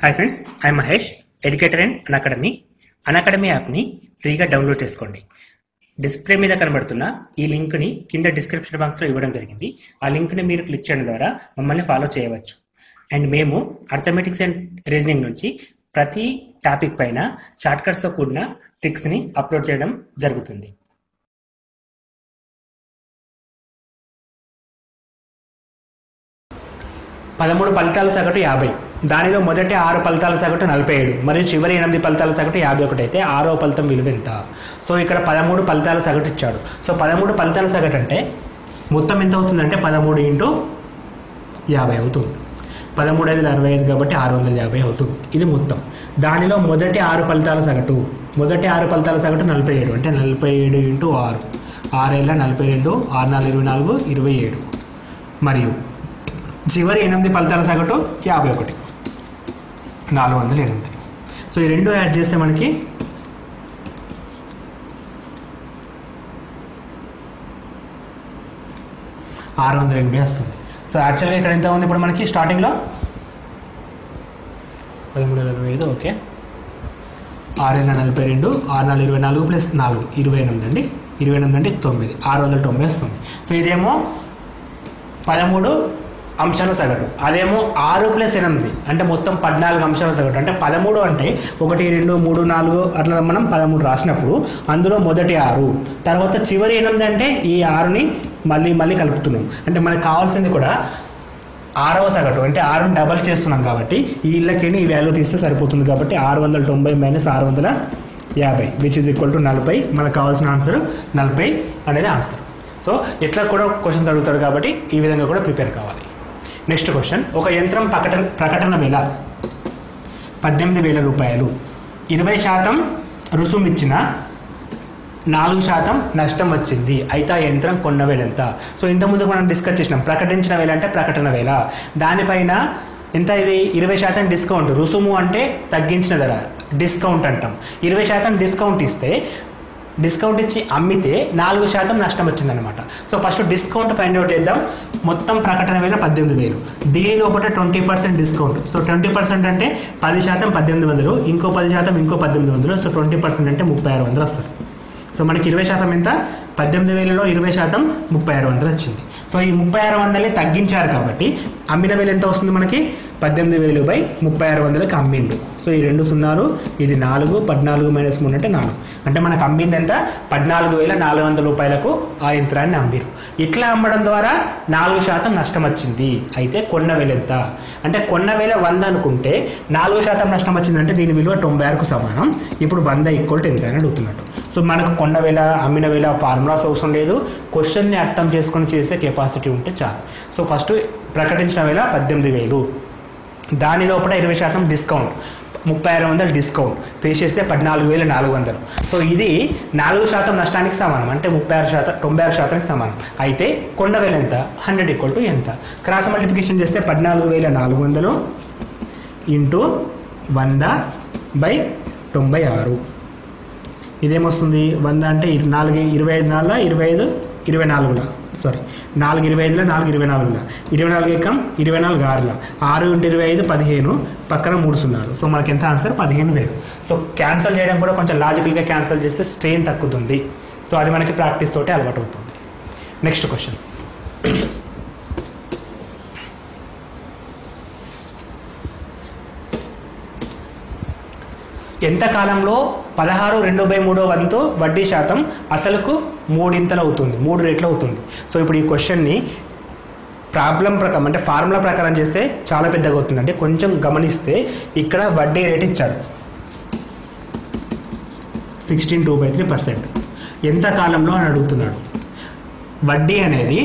Hi friends, I Mahesh, educator and Unacademy. Unacademy యాప్ని ఫ్రీగా download చేసుకోండి. డిస్ప్లే మీద కనబడుతున్న ఈ లింక్ని కింద డిస్క్రిప్షన్ బాక్స్లో ఇవ్వడం జరిగింది. ఆ లింక్ని మీరు క్లిక్ చేయడం ద్వారా మమ్మల్ని ఫాలో చేయవచ్చు. అండ్ మేము అర్థమెటిక్స్ అండ్ రీజనింగ్ నుంచి ప్రతి టాపిక్ పైన షార్ట్కట్స్తో కూడిన ట్రిక్స్ని అప్లోడ్ చేయడం జరుగుతుంది. పదమూడు ఫలితాల సగటు 50, దానిలో మొదటి 6 ఫలితాల సగటు 47 మరియు చివరి 8 ఫలితాల సగటు 51 అయితే 6వ ఫలితం విలువ ఎంత? సో ఇక్కడ 13 ఫలితాల సగటు ఇచ్చాడు. సో 13 ఫలితాల సగటు అంటే మొత్తం ఎంత అవుతుందంటే 13 × 50 అవుతుంది. 13 × 65 కాబట్టి 650 అవుతుంది. ఇది మొత్తం. దానిలో మొదటి 6 ఫలితాల సగటు 47 అంటే 47 × 6, 6 × 42, 6 × 24, 27 మరియు చివరి 8 ఫలితాల సగటు 51, 408. సో ఈ రెండు యాడ్ చేస్తే మనకి 680 వస్తుంది. సో యాక్చువల్గా ఇక్కడ ఎంత ఉంది ఇప్పుడు మనకి స్టార్టింగ్లో 1345, ఓకే, 6 × 42, 6 × 24 ప్లస్ 4, 28 అండి. 28 అంటే 9, 690 వస్తుంది. సో ఇదేమో 13 అంశాల సగటు, అదేమో 6 + 8 అంటే మొత్తం 14 అంశాల సగటు. అంటే 13 అంటే 1, 2, 3, 4 అట్లా మనం 13 రాసినప్పుడు అందులో మొదటి 6, తర్వాత చివరి 8 అంటే ఈ 6ని మళ్ళీ కలుపుతున్నాం. అంటే మనకు కావాల్సింది కూడా 6వ సగటు, అంటే 6ని డబల్ చేస్తున్నాం కాబట్టి ఈ ఇళ్ళకి ఈ వాల్యూ తీస్తే సరిపోతుంది. కాబట్టి 690 - 650 విచ్ ఈజ్ ఈక్వల్ టు 40. మనకు కావాల్సిన ఆన్సర్ 40 అనేది ఆన్సర్. సో ఇట్లా కూడా క్వశ్చన్స్ అడుగుతాడు కాబట్టి ఈ విధంగా కూడా ప్రిపేర్ కావాలి. నెక్స్ట్ క్వశ్చన్, ఒక యంత్రం ప్రకటన వేల 18,000 రూపాయలు, 20% రుసుము ఇచ్చిన 4% నష్టం వచ్చింది. అయితే ఆ యంత్రం కొన్న వేల ఎంత? సో ఇంతకుముందు మనం డిస్కస్ చేసినాం. ప్రకటించిన వేల అంటే ప్రకటన వేల, దానిపైన ఎంత? ఇది 20% డిస్కౌంట్. రుసుము అంటే తగ్గించిన ధర, డిస్కౌంట్ అంటాం. 20% డిస్కౌంట్ ఇస్తే, డిస్కౌంట్ ఇచ్చి అమ్మితే 4% నష్టం వచ్చిందనమాట. So first discount find out చేద్దాం. మొత్తం ప్రకటన వేల 18,000, దీని లోపల 20% డిస్కౌంట్. సో 20% అంటే 10% 1800, ఇంకో 10% ఇంకో 1800. సో 20% అంటే 3600 వస్తుంది. సో మనకి 20% ఎంత? 18,000లో 20% 3600 వచ్చింది. సో ఈ 3600 తగ్గించారు కాబట్టి అమ్మిన వేలు ఎంత వస్తుంది మనకి? 18,000/3600కి అమ్మిండు. సో ఈ 2 సున్నాలు, ఇది 4, 14 - 3 అంటే 4. అంటే మనకు అమ్మింది ఎంత? 14,400 రూపాయలకు ఆ యంత్రాన్ని అమ్మిరు. ఇట్లా అమ్మడం ద్వారా 4% నష్టం వచ్చింది. అయితే కొన్న వేల ఎంత? అంటే కొన్న వేల 100 అనుకుంటే 4% నష్టం వచ్చిందంటే దీని విలువ 96కు సమానం. ఇప్పుడు 100 = ఎంత అని అడుగుతున్నట్టు. సో మనకు కొన్న వేల, అమ్మిన వేల ఫార్ములాస్ అవసరం లేదు. క్వశ్చన్ని అర్థం చేసుకొని చేసే కెపాసిటీ ఉంటే చాలు. సో ఫస్ట్ ప్రకటించిన వేల 18,000, దాని లోపల 20% డిస్కౌంట్, 3600 డిస్కౌంట్ తీసేస్తే 14,400. సో ఇది 4% నష్టానికి సమానం. అంటే 96%కి సమానం. అయితే కొన్న వేల ఎంత? 100 = ఎంత? క్రాస్ మల్టిప్లికేషన్ చేస్తే 14,400 × 100/96. ఇదేమొస్తుంది? 100 అంటే 4, 25 25, 24, సారీ 4, 25, 4, 24, 24 ఎక్కం 24 6, 6 × 25 15, పక్కన 3 సున్నాలు. సో మనకి ఎంత ఆన్సర్? 15,000. సో క్యాన్సిల్ చేయడం కూడా కొంచెం లాజికల్గా క్యాన్సిల్ చేస్తే స్ట్రెయిన్ తగ్గుతుంది. సో అది మనకి ప్రాక్టీస్ తోటి అలవాటు అవుతుంది. నెక్స్ట్ క్వశ్చన్, ఎంత కాలంలో 16/2/3 వంతు వడ్డీ శాతం అసలుకు 3 అవుతుంది, 3 రెట్లు అవుతుంది. సో ఇప్పుడు ఈ క్వశ్చన్ని ప్రాబ్లం ప్రకారం అంటే ఫార్ములా ప్రకారం చేస్తే చాలా పెద్దగా అవుతుంది. అంటే కొంచెం గమనిస్తే ఇక్కడ వడ్డీ రేట్ ఇచ్చాడు 16.2/3%. ఎంత కాలంలో అని అడుగుతున్నాడు. వడ్డీ అనేది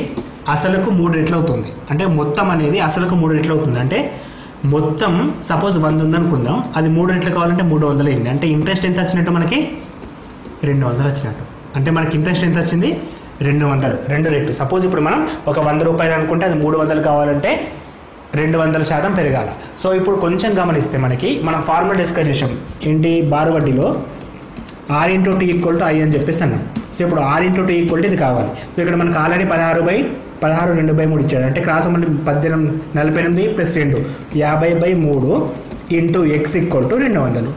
అసలుకు 3 రెట్లు అవుతుంది. అంటే మొత్తం అనేది అసలుకు 3 రెట్లు అవుతుంది. అంటే మొత్తం సపోజ్ 100 ఉందనుకుందాం, అది 3 రెట్లు కావాలంటే 300 అయింది. అంటే ఇంట్రెస్ట్ ఎంత వచ్చినట్టు? మనకి 200 వచ్చినట్టు. అంటే మనకి ఇంట్రెస్ట్ ఎంత వచ్చింది? 200, 2 రెట్లు. సపోజ్ ఇప్పుడు మనం ఒక 100 రూపాయలు అనుకుంటే అది 300 కావాలంటే 200% పెరగాల. సో ఇప్పుడు కొంచెం గమనిస్తే మనకి మనం ఫార్ములా డిస్కస్ చేసాం ఏంటి? బారు వడ్డీలో R × T = I అని చెప్పేసి అన్నాం. సో ఇప్పుడు R × T = ఇది కావాలి. సో ఇక్కడ మనకు ఆల్రెడీ 16 2/3 ఇచ్చాడు. అంటే cross 18 48 + 2 50/3 into X equal to 200.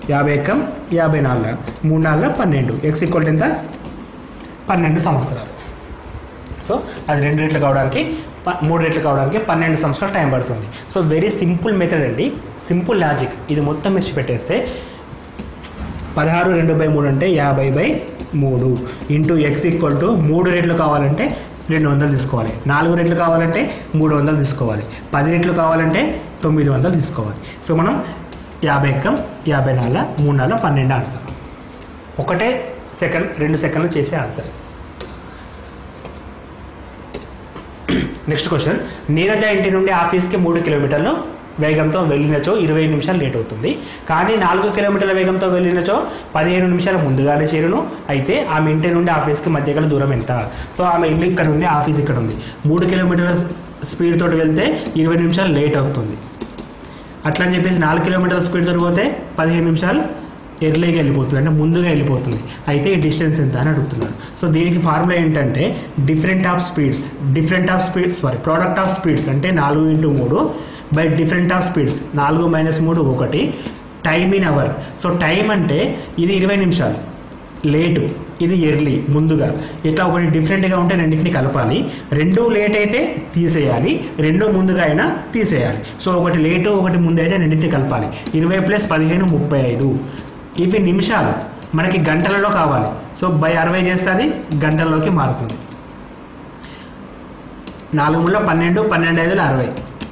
50 ఎక్కం 54, 3 4 12, X equal to ఎంత 12 సంవత్సరాలు. సో అది 2 రెట్లు కావడానికి 3 రెట్లు కావడానికి 12 సంవత్సరాలు టైం పడుతుంది. సో వెరీ సింపుల్ మెథడ్ అండి, సింపుల్ లాజిక్. ఇది మొత్తం మిర్చి పెట్టేస్తే 16 2/3 అంటే 50/3 ఇంటూ ఎక్స్ ఈక్వల్ టు 3 రెట్లు కావాలంటే 200 తీసుకోవాలి, 4 రెట్లు కావాలంటే 300 తీసుకోవాలి, 10 రెట్లు కావాలంటే 900 తీసుకోవాలి. సో మనం 50 ఎక్కం 54, 3 4 12 ఆన్సర్. ఒకటే సెకండ్ 2 సెకండ్లు చేసే ఆన్సర్. నెక్స్ట్ క్వశ్చన్, నీరజ ఇంటి నుండి ఆఫీస్కి 3 కిలోమీటర్లు వేగంతో వెళ్ళినచో 20 నిమిషాలు లేట్ అవుతుంది. కానీ 4 కిలోమీటర్ల వేగంతో వెళ్ళినచో 15 నిమిషాల ముందుగానే చేరును. అయితే ఆమె ఇంటి నుండి ఆఫీస్కి మధ్య గల దూరం ఎంత? సో ఆమె ఇల్లు ఇక్కడ ఉంది, ఆఫీస్ ఇక్కడ ఉంది. 3 కిలోమీటర్ల స్పీడ్ తోటి వెళ్తే 20 నిమిషాలు లేట్ అవుతుంది. అట్లా అని చెప్పేసి 4 కిలోమీటర్ల స్పీడ్ తోటి పోతే 15 నిమిషాలు ఎర్లీగా వెళ్ళిపోతుంది, అంటే ముందుగా వెళ్ళిపోతుంది. అయితే ఈ డిస్టెన్స్ ఎంత అని అడుగుతున్నారు. సో దీనికి ఫార్ములా ఏంటంటే ప్రోడక్ట్ ఆఫ్ స్పీడ్స్ అంటే 4 × 3 by different of speeds 4 - 3 1 time in our. So time అంటే ఇది 20 నిమిషాలు లేటు, ఇది ఎర్లీ ముందుగా. ఇట్లా ఒకటి డిఫరెంట్గా ఉంటే రెండింటిని కలపాలి. 2 లేట్ అయితే తీసేయాలి, 2 ముందుగా అయినా తీసేయాలి. సో ఒకటి లేటు ఒకటి ముందు అయితే రెండింటిని కలపాలి. 20 + 15 35. ఇవి నిమిషాలు, మనకి గంటలలో కావాలి. సో బై 60 చేస్తుంది, గంటల్లోకి మారుతుంది. 4 × 12 12 5 60.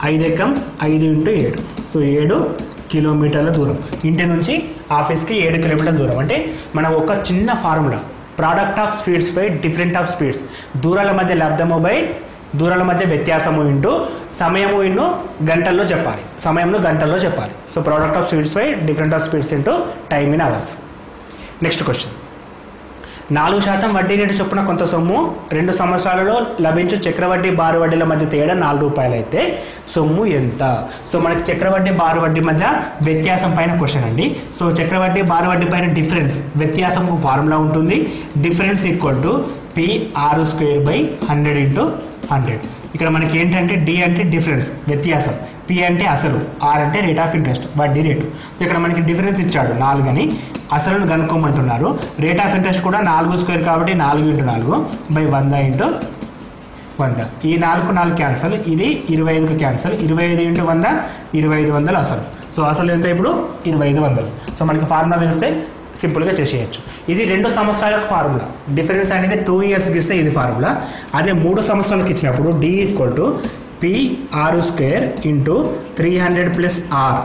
5 ఎక్కం 5 × 7. సో 7 కిలోమీటర్ల దూరం. ఇంటి నుంచి ఆఫీస్కి 7 కిలోమీటర్ల దూరం. అంటే మనం ఒక చిన్న formula, product of speeds by different of speeds, దూరాల మధ్య లబ్ధము బై దూరాల మధ్య వ్యత్యాసము ఇంటూ సమయము ఇన్ను గంటల్లో చెప్పాలి, సమయంలో గంటల్లో చెప్పాలి. So product of speeds by different of speeds into time in hours. Next question, 4% వడ్డీ రేటు చొప్పున కొంత సొమ్ము 2 సంవత్సరాలలో లభించు చక్రవడ్డీ బారు వడ్డీల మధ్య తేడా 4 రూపాయలు అయితే సొమ్ము ఎంత? సో మనకి చక్రవడ్డీ బారు వడ్డీ మధ్య వ్యత్యాసం పైన క్వశ్చన్ అండి. సో చక్రవడ్డీ బారు వడ్డీ పైన డిఫరెన్స్, వ్యత్యాసంకు ఫార్ములా ఉంటుంది. Difference equal to PR² / 100 × 100. ఇక్కడ మనకి ఏంటంటే డి అంటే డిఫరెన్స్ వ్యత్యాసం, పి అంటే అసలు, ఆర్ అంటే రేట్ ఆఫ్ ఇంట్రెస్ట్ వడ్డీ రేటు. సో ఇక్కడ మనకి డిఫరెన్స్ ఇచ్చాడు 4 అని, అసలును కనుక్కోమంటున్నారు. రేట్ ఆఫ్ ఇంట్రెస్ట్ కూడా 4² కాబట్టి 4 × 4 / 100 × 100. ఈ 4 4 క్యాన్సల్, ఇది 25కు క్యాన్సల్. 25 × 100 2500 అసలు. సో అసలు ఎంత ఇప్పుడు 2500. సో మనకి ఫార్ములా తెలిస్తే సింపుల్గా చేసేయచ్చు. ఇది 2 సంవత్సరాలకు ఫార్ములా. డిఫరెన్స్ అనేది 2 ఇయర్స్కి ఇస్తే ఇది ఫార్ములా. అదే 3 సంవత్సరాలకు ఇచ్చినప్పుడు D = PR² × 300 + R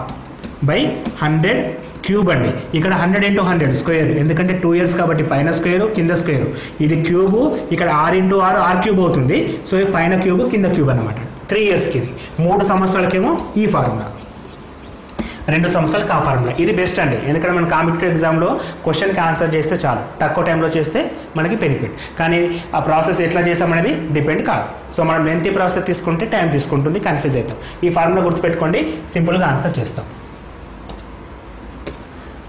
/ 100³ అండి. ఇక్కడ 100 × 100 స్క్వేర్, ఎందుకంటే 2 ఇయర్స్ కాబట్టి పైన స్క్వేర్ కింద స్క్వేర్. ఇది క్యూబు, ఇక్కడ R × R R³ అవుతుంది. సో ఇది పైన క్యూబ్ కింద క్యూబ్ అనమాట. 3 ఇయర్స్కి ఇది. 3 సంవత్సరాలకేమో ఈ ఫార్ములా, 2 సంవత్సరాలకు ఆ ఫార్ములా. ఇది బెస్ట్ అండి, ఎందుకంటే మనం కాంపిటేటివ్ ఎగ్జామ్లో క్వశ్చన్కి ఆన్సర్ చేస్తే చాలు, తక్కువ టైంలో చేస్తే మనకి బెనిఫిట్. కానీ ఆ ప్రాసెస్ ఎట్లా చేస్తామనేది డిపెండ్ కాదు. సో మనం లెంతీ ప్రాసెస్ తీసుకుంటే టైం తీసుకుంటుంది, కన్ఫ్యూజ్ అవుతాం. ఈ ఫార్ములా గుర్తుపెట్టుకోండి, సింపుల్గా ఆన్సర్ చేస్తాం.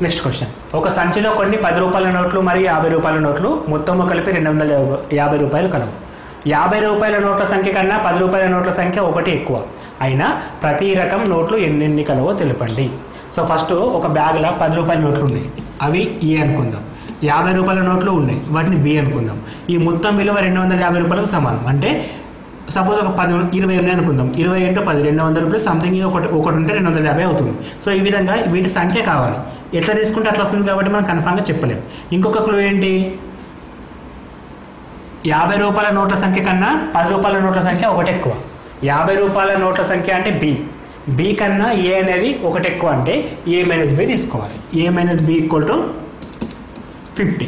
నెక్స్ట్ క్వశ్చన్, ఒక సంచిలో కొన్ని 10 రూపాయల నోట్లు మరియు 50 రూపాయల నోట్లు మొత్తం కలిపి 250 రూపాయలు కలవు. 50 రూపాయల నోట్ల సంఖ్య కన్నా 10 రూపాయల నోట్ల సంఖ్య 1 ఎక్కువ అయినా ప్రతి రకం నోట్లు ఎన్ని కలవో తెలపండి. సో ఫస్ట్ ఒక బ్యాగ్లో 10 రూపాయల నోట్లు ఉన్నాయి, అవి ఏ అనుకుందాం. 50 రూపాయల నోట్లు ఉన్నాయి, వాటిని బి అనుకుందాం. ఈ మొత్తం విలువ 250 రూపాయలకు సమానం. అంటే సపోజ్ ఒక 20 ఉన్నాయి అనుకుందాం. 20 × 10 200 ప్లస్ సంథింగ్ ఒకటి ఉంటే 250 అవుతుంది. సో ఈ విధంగా వీటి సంఖ్య కావాలి. ఎట్లా తీసుకుంటే అట్లా వస్తుంది కాబట్టి మనం కన్ఫామ్గా చెప్పలేము. ఇంకొక క్లూ ఏంటి, 50 రూపాయల నోట్ల సంఖ్య కన్నా 10 రూపాయల నోట్ల సంఖ్య 1 ఎక్కువ. 50 రూపాయల నోట్ల సంఖ్య అంటే బి కన్నా ఏ అనేది 1 ఎక్కువ, అంటే A - B తీసుకోవాలి. A - B = 50.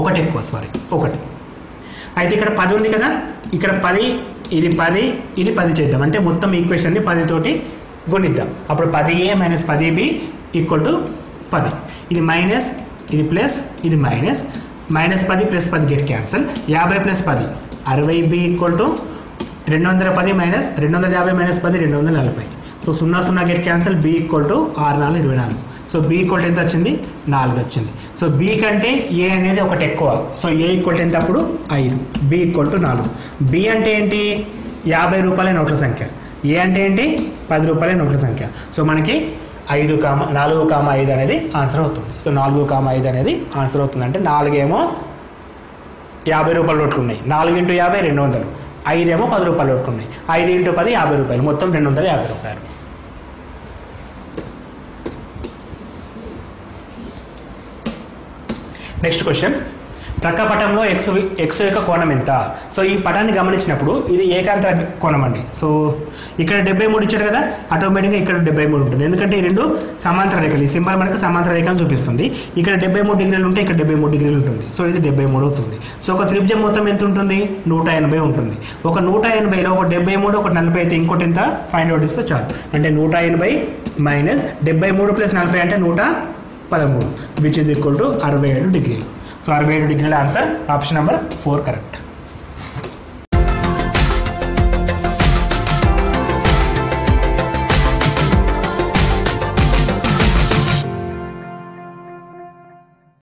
1 ఎక్కువ, 1. అయితే ఇక్కడ 10 ఉంది కదా, ఇక్కడ 10, ఇది 10, ఇది 10 చేద్దాం. అంటే మొత్తం ఈక్వేషన్ని 10 తోటి గుణిద్దాం. అప్పుడు 10A - 10B = 10. ఇది మైనస్, ఇది ప్లస్, ఇది minus. -10 + 10 get cancel. 50 + 10 60B = 210 - 250 - 10 240. So 0 0 get cancel. B = 6 4 24. So B = ఎంత వచ్చింది, 4 వచ్చింది. సో B కంటే A అనేది 1 ఎక్కువ. సో A = ఎంత అప్పుడు 5, B = 4. B అంటే ఏంటి, 50 రూపాయల నోట్ల సంఖ్య. ఏ అంటే ఏంటి 10 రూపాయల నోట్ల సంఖ్య. సో మనకి 4,5 అనేది ఆన్సర్ అవుతుంది. సో 4,5 అనేది ఆన్సర్ అవుతుంది. అంటే 4 ఏమో 50 రూపాయల నోట్లు ఉన్నాయి, 4 × 50 200, 5 ఏమో 10 రూపాయల నోట్లు ఉన్నాయి, 5 × 10 50 రూపాయలు, మొత్తం 250 రూపాయలు. నెక్స్ట్ క్వశ్చన్, ప్రక్క పటంలో ఎక్స్ యొక్క కోణం ఎంత? సో ఈ పటాన్ని గమనించినప్పుడు ఇది ఏకాంతర కోణం అండి. సో ఇక్కడ 73 ఇచ్చాడు కదా, ఆటోమేటిక్గా ఇక్కడ 73 ఉంటుంది. ఎందుకంటే ఈ రెండు సమాంతర రేఖలు, ఈ సింబల్ మనకు సమాంతర రేఖను చూపిస్తుంది. ఇక్కడ 73 డిగ్రీలు ఉంటే ఇక్కడ 73 డిగ్రీలు ఉంటుంది. సో ఇది 73 అవుతుంది. సో ఒక త్రిభుజం మొత్తం ఎంత ఉంటుంది? 180 ఉంటుంది. ఒక 180లో ఒక 73 ఒక 40 అయితే ఇంకోటి ఎంత ఫైండ్ అవుట్ ఇస్తే చాలు. అంటే 180 మైనస్ 73 + 40 అంటే 113, విచ్ ఈజ్ ఈక్వల్ టు 67 డిగ్రీలు. సో 67 డిగ్రీల ఆన్సర్ ఆప్షన్ నెంబర్ 4 కరెక్ట్.